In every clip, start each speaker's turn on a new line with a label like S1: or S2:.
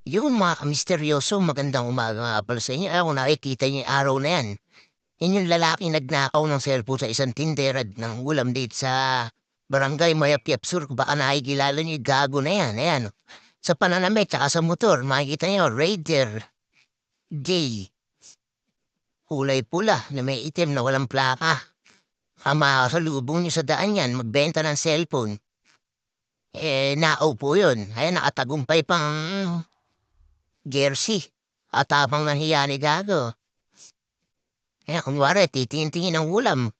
S1: Yung mga misteryoso, magandang umaga nga pala sa inyo. Kung nakikita niyo yung araw na yan, yan yung lalaking nagnakaw ng cellphone sa isang tindera ng ulam dito sa Barangay Mayapyap Sur. Baka nakikilala niyo yung gago na yan. Ayan. Sa pananamit, tsaka sa motor, makikita niyo, Raider J. Kulay pula na may itim na walang plaka. Makasalubong niyo sa daan yan, magbenta ng cellphone. Naupo yun. Ayan, nakatagumpay pang jersey. At habang nahiya ni gago. Kunwari, titingin-tingin ng ulam.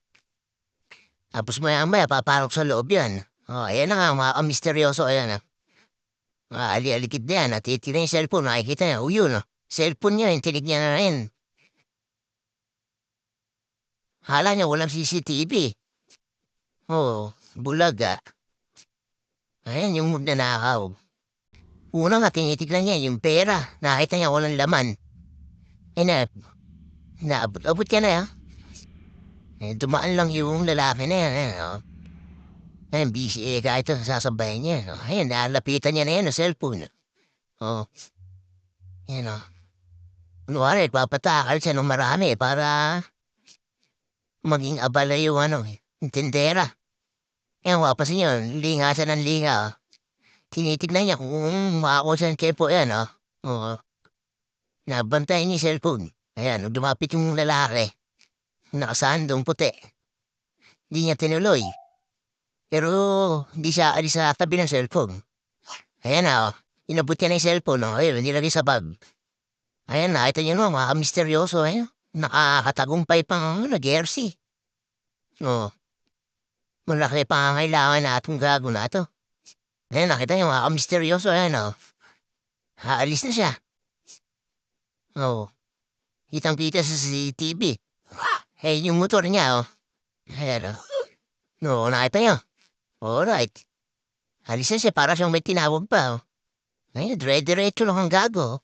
S1: Tapos maya-maya, papalok sa loob yan. Ayan na nga, mga misteryoso, ayan na. Ali-alikid na yan, at titira yung cellphone, nakikita niya, yun, cellphone niya, yung tinig niya na rin. Hala niya, walang CCTV. Bulaga. Ayan, yung magnanakaw. Una nga, tinitignan niya yung pera. Nakita niya walang laman. Na, naabot-abot ka na, dumaan lang yung lalaki na yan, Ayun, busy kahit sasabayan niya. Ayun, nalapitan niya na yan, cellphone. Oh, yan Kunwari, papatakal siya ng marami para maging abala yung yung tindera. Wapasin yun, linga siya ng linga. Tinitignan niya kung makakuha siya ng kepo yan, Oo, nabantayan niya yung cellphone. Ayan, dumapit yung lalaki. Nakasandong puti. Hindi niya tinuloy. Pero hindi siya alis sa tabi ng cellphone. Ayan inabot niya na yung cellphone. Ayun, nilagay sa bag. Ayan, nakita niyo no, mga misteryoso. Nakakatagumpay pang jersey. Oh, malaki pangangailangan na atong gago na to. Ayan, nakita niyo mga misteryoso. Ayan, Aalis na siya. Oh, kitang-kita sa CCTV. Yung motor niya, Ayan, No, nakita niyo. Alright. Alis na siya para siyang may tinawag pa, Ayun, dire-diretso lang ang gago.